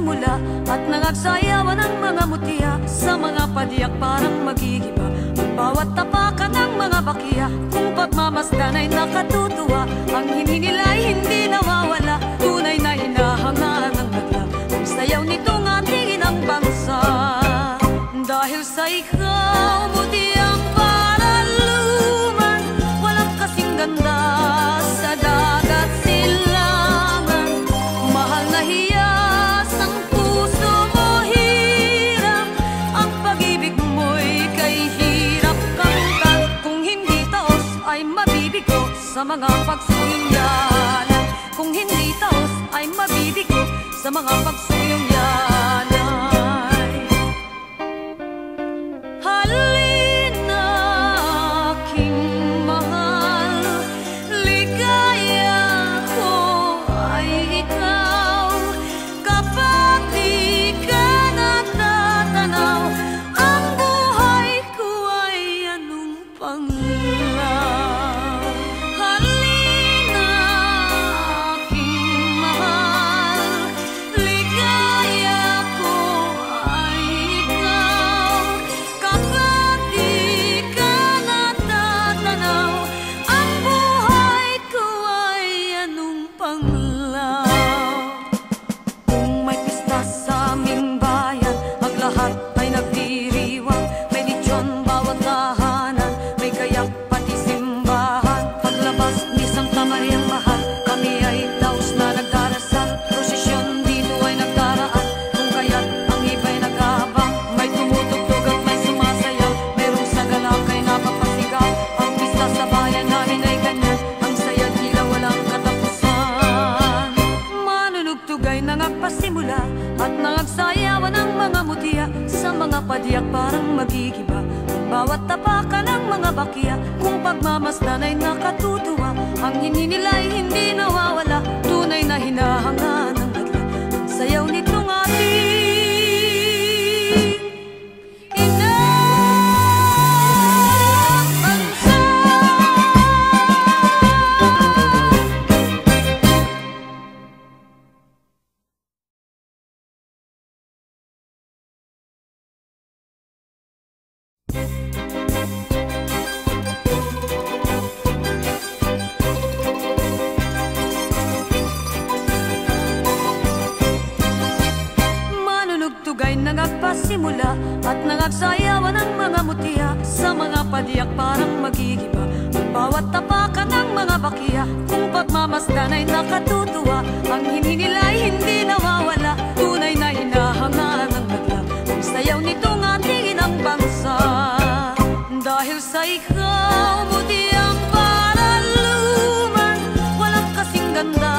nagpasimula at nangagsayawan ng mga mutiya. Sa mga padiyak parang magigiba ang bawat tapakan ng mga bakiya. Kung pagmamasdan ay nakatutuwa, ang hininila'y hindi nawawala. Tunay na hinahangaan ng madla ang sayaw nitong ating inang bansa. Dahil sa ikaw, mutiyang paraluman, walang kasing ganda sa dagat silangan. Mahal na hiyas ang puso mo, hirap ang pag-ibig mo'y kay hirap kangkang. Kung hindi taos ay mabibigo sa mga pagsuyong yanan. Kung hindi taos ay mabibigo sa mga pagsuyong yanan. Padiyak parang magigiba ang bawat tapakan ng mga bakiya. Kung pagmamasdan ay nakatutuwa, ang hininila'y hindi nawawala. Tunay na hinahangaan ng madla ang sayaw nitong ating simula at nangagsayawan ng mga mutiya. Sa mga padiyak parang magigiba ang bawat tapakan ng mga bakiya. Kung pagmamasdan ay nakatutuwa, ang hininila'y hindi nawawala. Tunay na hinahangaan ng madla ang sayaw nitong ating inang bansa. Dahil sa ikaw, mutiyang paraluman, walang kasing ganda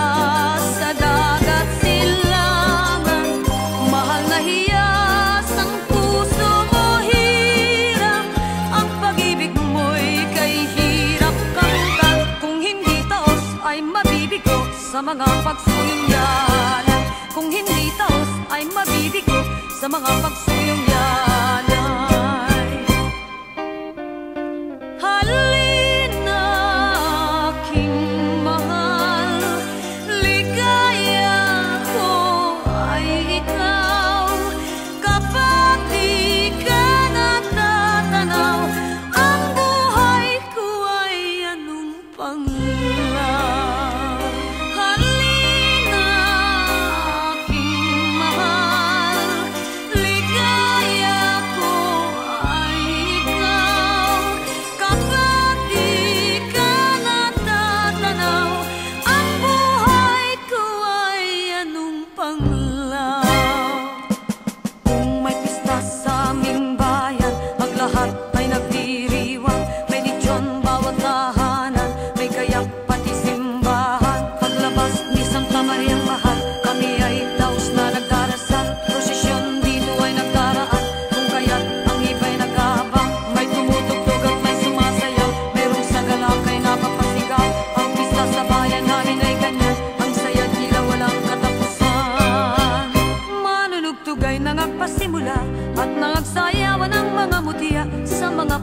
sa dagat silangan. Mahal na hiyas ang puso mo, hirap ang pag-ibig mo'y kay hirap kangkang. Kung hindi taos ay mabibigo sa mga pagsuyong yanan. Kung hindi taos ay mabibigo sa mga pagsuyong yanan.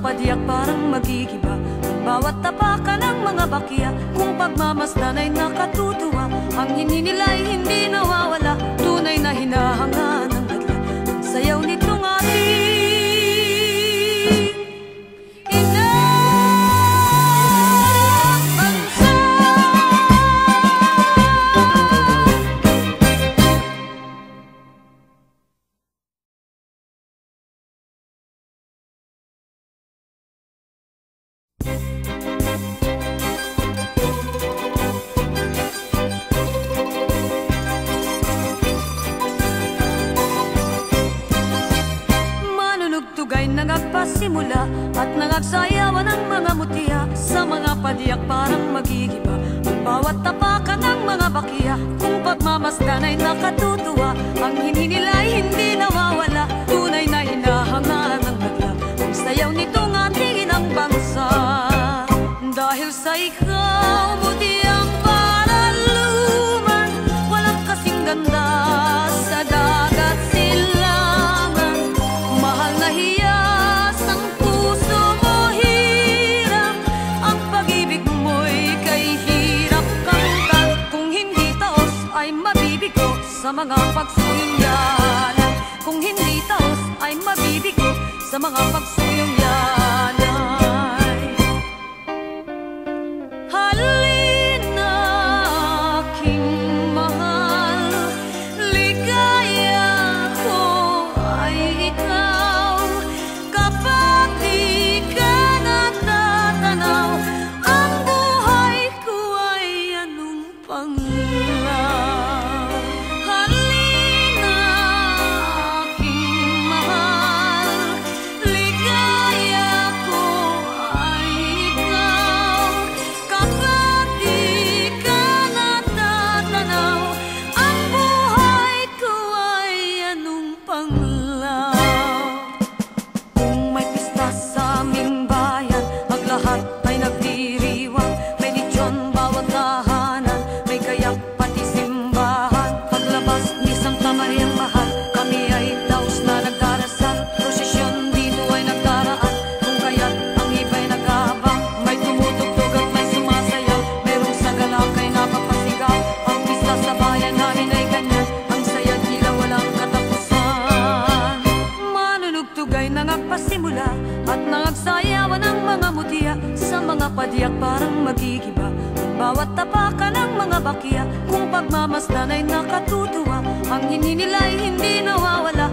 Padiyak parang magigiba ang bawat tapakan ng mga bakiya. Kung pagmamasdan ay nakatutuwa, ang hininila'y hindi nawawala. Tunay na na hinahanga ng madla ang sayaw nitong ating simula at nangagsayawan ang mga mutiya sa mga padiyak parang magigiba ang bawat tapakan ng mga bakiya. Kung pagmamasdan ay nakatutuwa, ang hininilay hindi nawawala, tunay na hinahanga ng madla ang sayaw nitong ating inang bansa. Dahil sa ikaw, mutiyang paraluman, walang kasing ganda sa dagat silangan. Mahal na hiya sa mga pagsuyong yanan. Kung hindi taos ay mabibigo sa mga pagsuyong yanay. Halina aking mahal, ligaya ko ay ikaw. Kapag di ka natatanaw, ang buhay ko ay anong panglaw. Padiyak parang magigiba ang bawat tapakan ng mga bakiya. Kung pagmamasdan ay nakatutuwa, ang hininilay hindi nawawala.